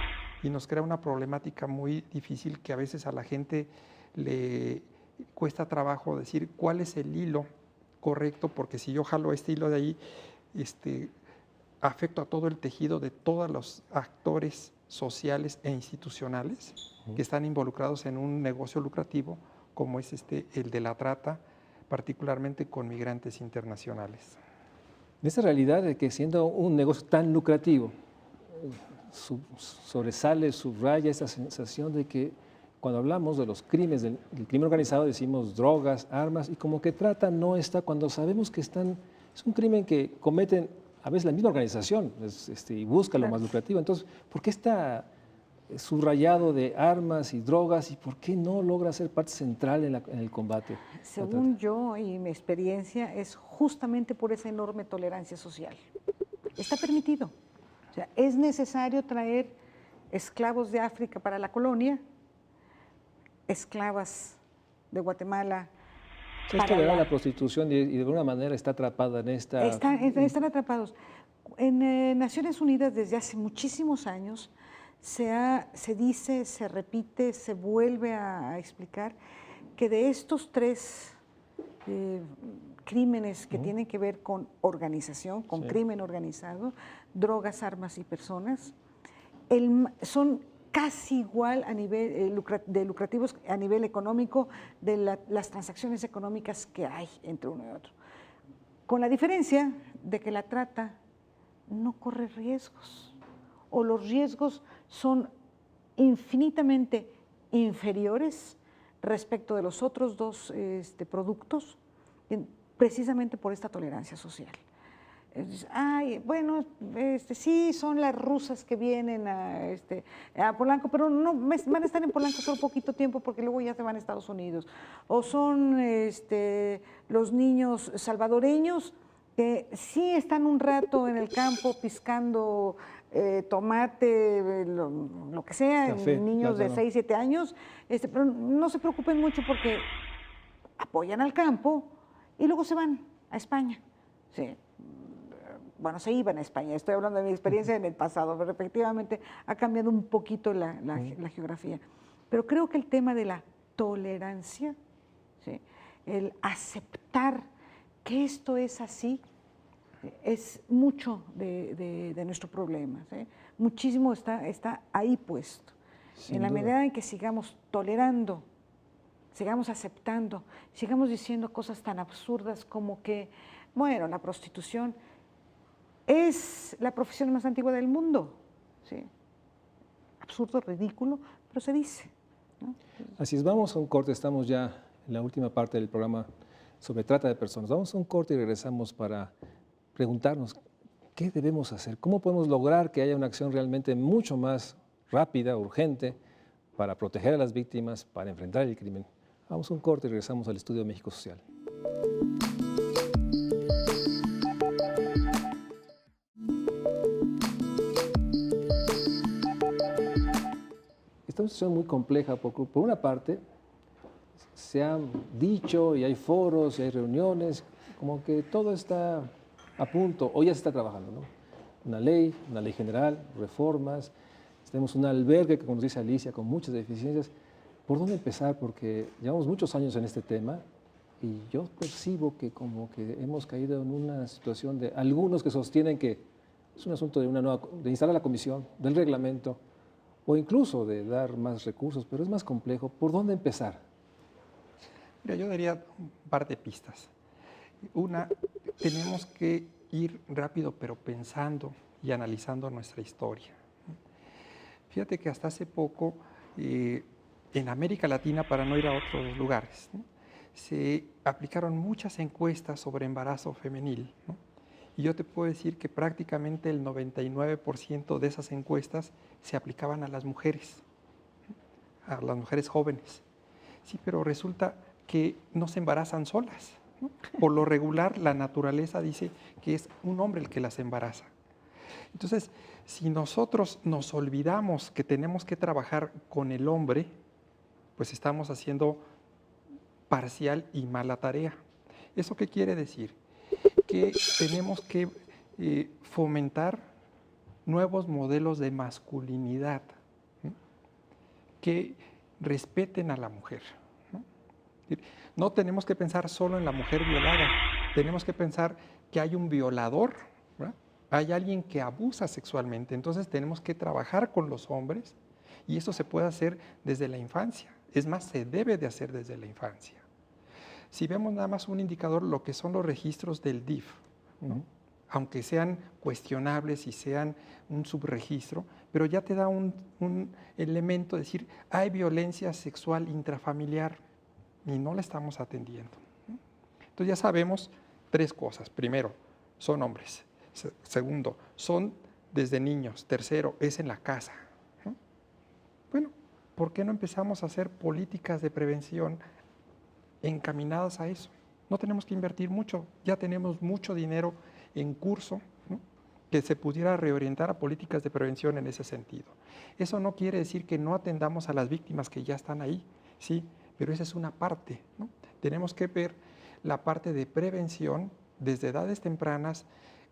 Speaker 4: y nos crea una problemática muy difícil que a veces a la gente le cuesta trabajo decir cuál es el hilo correcto, porque si yo jalo este hilo de ahí, afecto a todo el tejido de todos los actores sociales e institucionales que están involucrados en un negocio lucrativo como es el de la trata, particularmente con migrantes internacionales.
Speaker 1: En esta realidad de que siendo un negocio tan lucrativo, sobresale, subraya esta sensación de que cuando hablamos de los crímenes, del crimen organizado, decimos drogas, armas, y como que trata no está, cuando sabemos que es un crimen que cometen a veces la misma organización y busca lo más lucrativo. Entonces, ¿por qué está subrayado de armas y drogas y por qué no logra ser parte central en el combate?
Speaker 3: Según yo y mi experiencia, es justamente por esa enorme tolerancia social. Está permitido. O sea, es necesario traer esclavos de África para la colonia, esclavas de Guatemala.
Speaker 1: Esto le da la prostitución y de alguna manera está atrapada en esta...
Speaker 3: Están atrapados. En Naciones Unidas desde hace muchísimos años se dice, se repite, se vuelve a explicar que de estos tres crímenes que tienen que ver con organización, con crimen organizado, drogas, armas y personas, son casi igual a nivel de lucrativos a nivel económico de las transacciones económicas que hay entre uno y otro. Con la diferencia de que la trata no corre riesgos, o los riesgos son infinitamente inferiores respecto de los otros dos productos, precisamente por esta tolerancia social. Bueno, sí, son las rusas que vienen a Polanco, pero no van a estar en Polanco solo poquito tiempo porque luego ya se van a Estados Unidos. O son los niños salvadoreños que sí están un rato en el campo piscando tomate, lo que sea,
Speaker 1: café,
Speaker 3: niños
Speaker 1: plátano.
Speaker 3: de 6, 7 años, pero no se preocupen mucho porque apoyan al campo y luego se van a España. Sí. Bueno, se iban a España, estoy hablando de mi experiencia en el pasado, pero efectivamente ha cambiado un poquito la geografía. Pero creo que el tema de la tolerancia, ¿sí?, el aceptar que esto es así, es mucho de nuestro problema, ¿sí? Muchísimo está ahí puesto. En la medida en que sigamos tolerando, sigamos aceptando, sigamos diciendo cosas tan absurdas como que, bueno, la prostitución es la profesión más antigua del mundo, ¿sí? Absurdo, ridículo, pero se dice, ¿no?
Speaker 1: Así es, vamos a un corte, estamos ya en la última parte del programa sobre trata de personas. Vamos a un corte y regresamos para preguntarnos qué debemos hacer, cómo podemos lograr que haya una acción realmente mucho más rápida, urgente, para proteger a las víctimas, para enfrentar el crimen. Vamos a un corte y regresamos al Estudio México Social. Esta es una situación muy compleja porque, por una parte, se han dicho y hay foros y hay reuniones, como que todo está a punto, o ya se está trabajando, ¿no? Una ley general, reformas, tenemos un albergue que, como nos dice Alicia, con muchas deficiencias. ¿Por dónde empezar? Porque llevamos muchos años en este tema y yo percibo que como que hemos caído en una situación de algunos que sostienen que es un asunto de instalar la comisión, del reglamento, o incluso de dar más recursos, pero es más complejo. ¿Por dónde empezar?
Speaker 4: Mira, yo daría un par de pistas. Una, tenemos que ir rápido, pero pensando y analizando nuestra historia. Fíjate que hasta hace poco, en América Latina, para no ir a otros lugares, ¿no?, se aplicaron muchas encuestas sobre embarazo femenil, ¿no? Y yo te puedo decir que prácticamente el 99% de esas encuestas se aplicaban a las mujeres jóvenes. Sí, pero resulta que no se embarazan solas, ¿no? Por lo regular, la naturaleza dice que es un hombre el que las embaraza. Entonces, si nosotros nos olvidamos que tenemos que trabajar con el hombre, pues estamos haciendo parcial y mala tarea. ¿Eso qué quiere decir? Que tenemos que fomentar nuevos modelos de masculinidad, ¿no?, que respeten a la mujer, ¿no? No tenemos que pensar solo en la mujer violada, tenemos que pensar que hay un violador, ¿verdad? Hay alguien que abusa sexualmente, entonces tenemos que trabajar con los hombres y eso se puede hacer desde la infancia. Es más, se debe de hacer desde la infancia. Si vemos nada más un indicador, lo que son los registros del DIF, ¿no?, aunque sean cuestionables y sean un subregistro, pero ya te da un elemento de decir, hay violencia sexual intrafamiliar y no la estamos atendiendo, ¿no? Entonces ya sabemos 3 cosas. Primero, son hombres. Segundo, son desde niños. Tercero, es en la casa, ¿no? Bueno, ¿por qué no empezamos a hacer políticas de prevención encaminadas a eso? No tenemos que invertir mucho, ya tenemos mucho dinero en curso, ¿no?, que se pudiera reorientar a políticas de prevención en ese sentido. Eso no quiere decir que no atendamos a las víctimas que ya están ahí, sí, pero esa es una parte, ¿no? Tenemos que ver la parte de prevención desde edades tempranas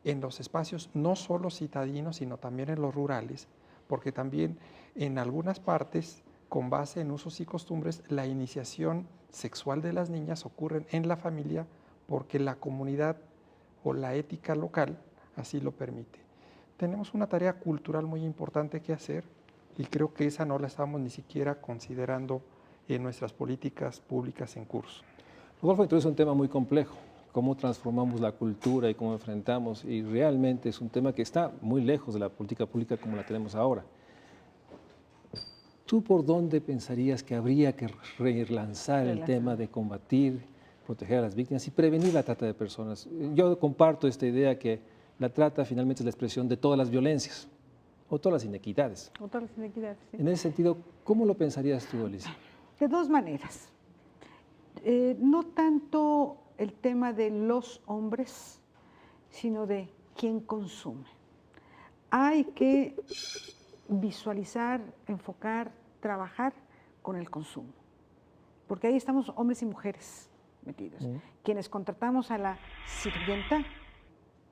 Speaker 4: en los espacios no solo citadinos, sino también en los rurales, porque también en algunas partes, con base en usos y costumbres, la iniciación sexual de las niñas ocurre en la familia porque la comunidad o la ética local así lo permite. Tenemos una tarea cultural muy importante que hacer y creo que esa no la estamos ni siquiera considerando en nuestras políticas públicas en curso.
Speaker 1: Rodolfo introduce un tema muy complejo, cómo transformamos la cultura y cómo enfrentamos, y realmente es un tema que está muy lejos de la política pública como la tenemos ahora. ¿Tú por dónde pensarías que habría que relanzar el tema de combatir, proteger a las víctimas y prevenir la trata de personas? Yo comparto esta idea que la trata finalmente es la expresión de todas las violencias o todas las inequidades.
Speaker 3: O todas las inequidades, sí.
Speaker 1: En ese sentido, ¿cómo lo pensarías tú, Alicia?
Speaker 3: De 2 maneras. No tanto el tema de los hombres, sino de quién consume. Hay que visualizar, enfocar, trabajar con el consumo, porque ahí estamos hombres y mujeres metidos. Quienes contratamos a la sirvienta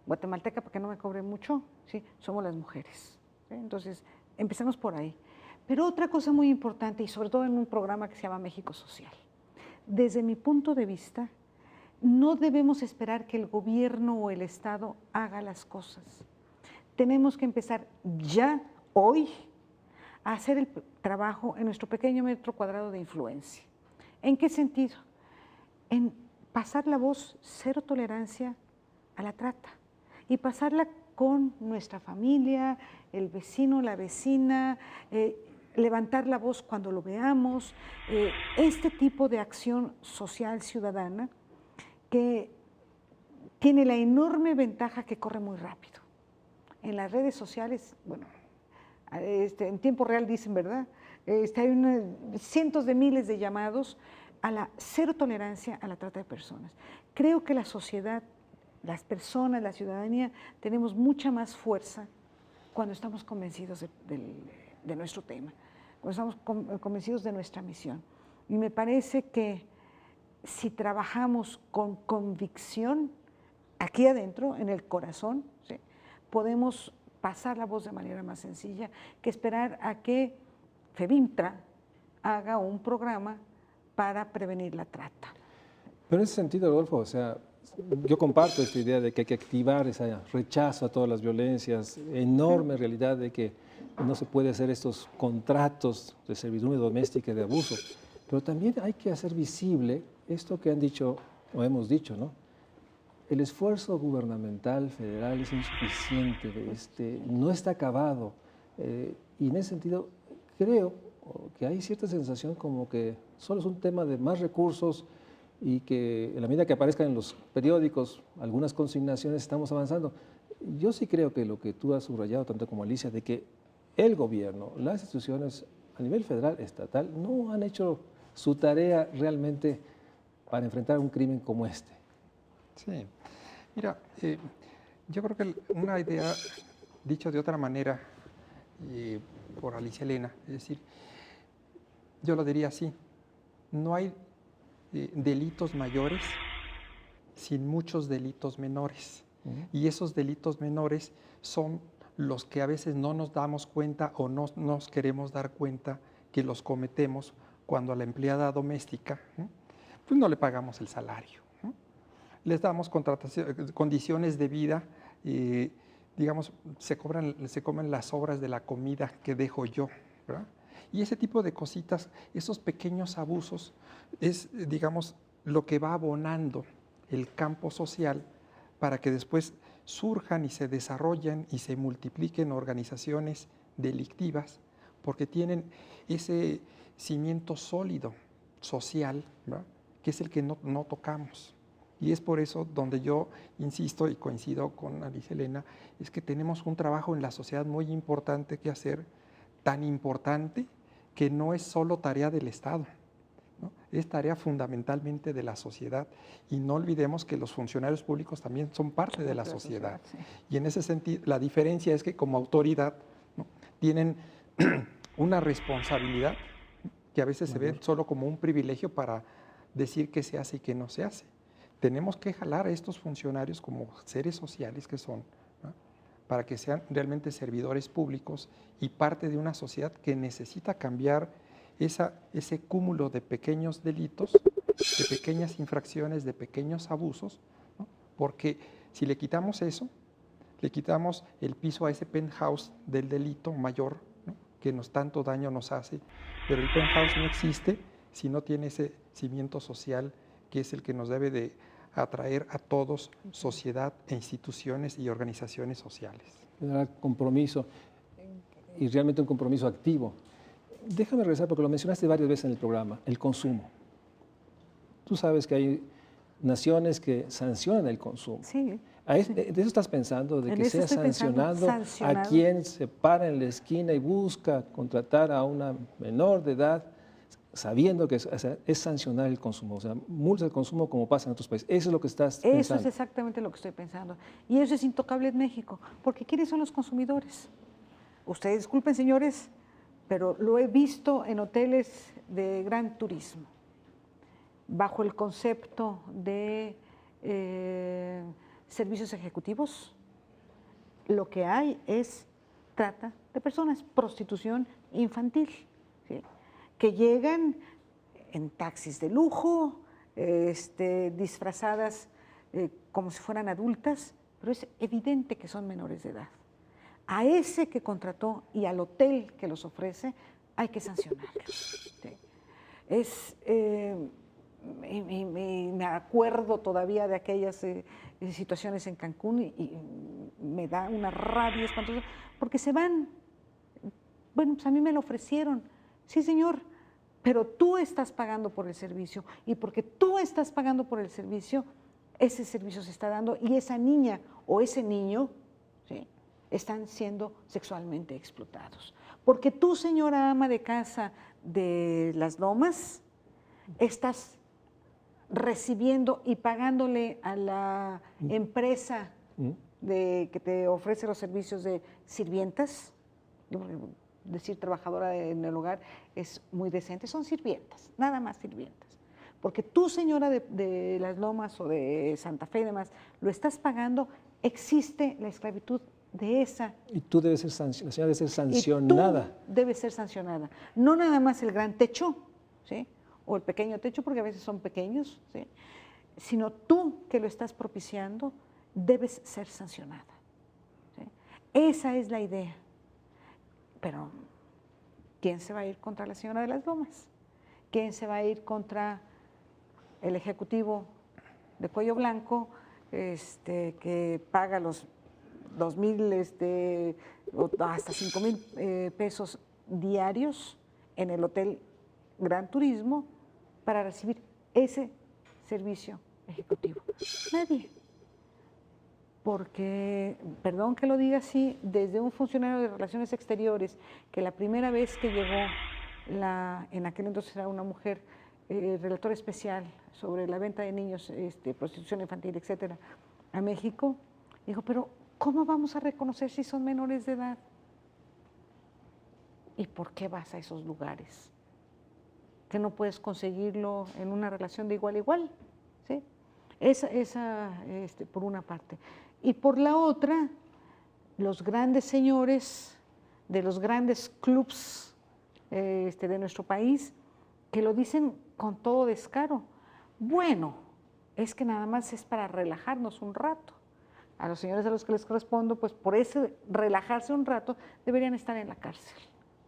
Speaker 3: guatemalteca, para que no me cobre mucho, ¿sí?, somos las mujeres, ¿sí? Entonces, empezamos por ahí. Pero otra cosa muy importante, y sobre todo en un programa que se llama México Social, desde mi punto de vista, no debemos esperar que el gobierno o el Estado haga las cosas. Tenemos que empezar ya, hoy, a hacer el trabajo en nuestro pequeño metro cuadrado de influencia. ¿En qué sentido? En pasar la voz, cero tolerancia a la trata, y pasarla con nuestra familia, el vecino, la vecina, levantar la voz cuando lo veamos, este tipo de acción social ciudadana que tiene la enorme ventaja que corre muy rápido. En las redes sociales, bueno, en tiempo real dicen, ¿verdad? Hay cientos de miles de llamados a la cero tolerancia a la trata de personas. Creo que la sociedad, las personas, la ciudadanía, tenemos mucha más fuerza cuando estamos convencidos de nuestro tema, cuando estamos convencidos de nuestra misión. Y me parece que si trabajamos con convicción, aquí adentro, en el corazón, ¿sí?, podemos pasar la voz de manera más sencilla que esperar a que FEBIMTRA haga un programa para prevenir la trata.
Speaker 1: Pero en ese sentido, Rodolfo, o sea, yo comparto esta idea de que hay que activar ese rechazo a todas las violencias, enorme realidad de que no se puede hacer estos contratos de servidumbre doméstica y de abuso, pero también hay que hacer visible esto que han dicho o hemos dicho, ¿no? El esfuerzo gubernamental federal es insuficiente, no está acabado, y en ese sentido creo que hay cierta sensación como que solo es un tema de más recursos y que en la medida que aparezcan en los periódicos algunas consignaciones estamos avanzando. Yo sí creo que lo que tú has subrayado, tanto como Alicia, de que el gobierno, las instituciones a nivel federal, estatal, no han hecho su tarea realmente para enfrentar un crimen como este.
Speaker 4: Sí, mira, yo creo que una idea, dicho de otra manera por Alicia Elena, es decir, yo lo diría así, no hay delitos mayores sin muchos delitos menores. Y esos delitos menores son los que a veces no nos damos cuenta o no nos queremos dar cuenta que los cometemos cuando a la empleada doméstica, pues no le pagamos el salario, les damos condiciones de vida, digamos, se comen las sobras de la comida que dejo yo, ¿verdad? Y ese tipo de cositas, esos pequeños abusos, es, digamos, lo que va abonando el campo social para que después surjan y se desarrollen y se multipliquen organizaciones delictivas, porque tienen ese cimiento sólido social, ¿verdad?, que es el que no tocamos. Y es por eso donde yo insisto y coincido con Alicia Elena, es que tenemos un trabajo en la sociedad muy importante que hacer, tan importante que no es solo tarea del Estado, ¿no? Es tarea fundamentalmente de la sociedad. Y no olvidemos que los funcionarios públicos también son parte de la sociedad. Sí. Y en ese sentido, la diferencia es que como autoridad, ¿no?, tienen una responsabilidad que a veces se ve solo como un privilegio para decir qué se hace y qué no se hace. Tenemos que jalar a estos funcionarios como seres sociales que son, ¿no?, para que sean realmente servidores públicos y parte de una sociedad que necesita cambiar ese cúmulo de pequeños delitos, de pequeñas infracciones, de pequeños abusos, ¿no?, porque si le quitamos eso, le quitamos el piso a ese penthouse del delito mayor, ¿no?, que tanto daño nos hace, pero el penthouse no existe si no tiene ese cimiento social que es el que nos debe de atraer a todos, sociedad e instituciones y organizaciones sociales.
Speaker 1: Compromiso, y realmente un compromiso activo. Déjame regresar, porque lo mencionaste varias veces en el programa, el consumo. Tú sabes que hay naciones que sancionan el consumo.
Speaker 3: Sí.
Speaker 1: ¿De eso estás pensando? ¿De que sea sancionado a quien se para en la esquina y busca contratar a una menor de edad, sabiendo que es sancionar el consumo, o sea, multa el consumo como pasa en otros países? Eso es lo que estás pensando.
Speaker 3: Eso es exactamente lo que estoy pensando. Y eso es intocable en México, porque ¿quiénes son los consumidores? Ustedes disculpen, señores, pero lo he visto en hoteles de gran turismo, bajo el concepto de servicios ejecutivos. Lo que hay es trata de personas, prostitución infantil, ¿sí?, que llegan en taxis de lujo, disfrazadas como si fueran adultas, pero es evidente que son menores de edad. A ese que contrató y al hotel que los ofrece hay que sancionarlo. ¿Sí? Me acuerdo todavía de aquellas situaciones en Cancún y me da una rabia espantosa, porque se van Bueno, pues a mí me lo ofrecieron. Sí, señor, pero tú estás pagando por el servicio y porque tú estás pagando por el servicio, ese servicio se está dando y esa niña o ese niño, ¿sí?, están siendo sexualmente explotados. Porque tú, señora ama de casa de Las Lomas, estás recibiendo y pagándole a la empresa que te ofrece los servicios de sirvientas. Decir trabajadora en el hogar es muy decente, son sirvientas, nada más sirvientas. Porque tú, señora de Las Lomas o de Santa Fe y demás, lo estás pagando, existe la esclavitud de esa.
Speaker 1: Y tú debes ser la señora debe ser sancionada.
Speaker 3: Y tú debes ser sancionada. No nada más el gran techo, ¿sí?, o el pequeño techo, porque a veces son pequeños, ¿sí?, sino tú que lo estás propiciando, debes ser sancionada, ¿sí? Esa es la idea. Pero, ¿quién se va a ir contra la señora de Las Lomas? ¿Quién se va a ir contra el ejecutivo de cuello blanco que paga los 2,000 hasta 5,000 pesos diarios en el Hotel Gran Turismo para recibir ese servicio ejecutivo? Nadie. Porque, perdón que lo diga así, desde un funcionario de Relaciones Exteriores, que la primera vez que llegó, en aquel entonces era una mujer, relator especial sobre la venta de niños, prostitución infantil, etcétera, a México, dijo, pero ¿cómo vamos a reconocer si son menores de edad? ¿Y por qué vas a esos lugares? ¿Que no puedes conseguirlo en una relación de igual a igual? ¿Sí? Esa por una parte. Y por la otra, los grandes señores de los grandes clubs de nuestro país, que lo dicen con todo descaro. Bueno, es que nada más es para relajarnos un rato. A los señores a los que les correspondo, pues por ese relajarse un rato, deberían estar en la cárcel.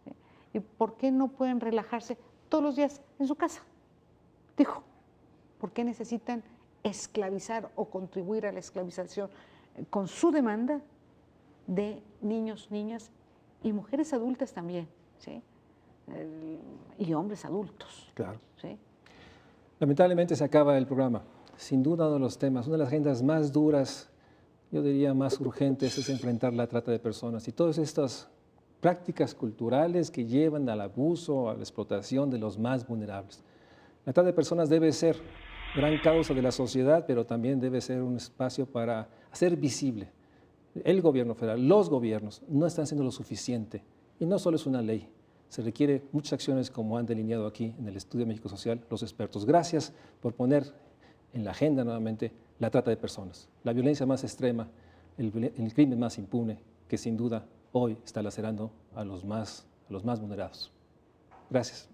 Speaker 3: ¿Sí? ¿Y por qué no pueden relajarse todos los días en su casa? Dijo, ¿por qué necesitan esclavizar o contribuir a la esclavización con su demanda de niños, niñas y mujeres adultas también, ¿sí?, y hombres adultos?
Speaker 1: Claro.
Speaker 3: ¿Sí?
Speaker 1: Lamentablemente se acaba el programa. Sin duda uno de los temas, una de las agendas más duras, yo diría más urgentes, es enfrentar la trata de personas y todas estas prácticas culturales que llevan al abuso, a la explotación de los más vulnerables. La trata de personas debe ser gran causa de la sociedad, pero también debe ser un espacio para hacer visible. El gobierno federal, los gobiernos, no están haciendo lo suficiente. Y no solo es una ley, se requiere muchas acciones como han delineado aquí en el Estudio México Social los expertos. Gracias por poner en la agenda nuevamente la trata de personas, la violencia más extrema, el crimen más impune, que sin duda hoy está lacerando a los más vulnerados. Gracias.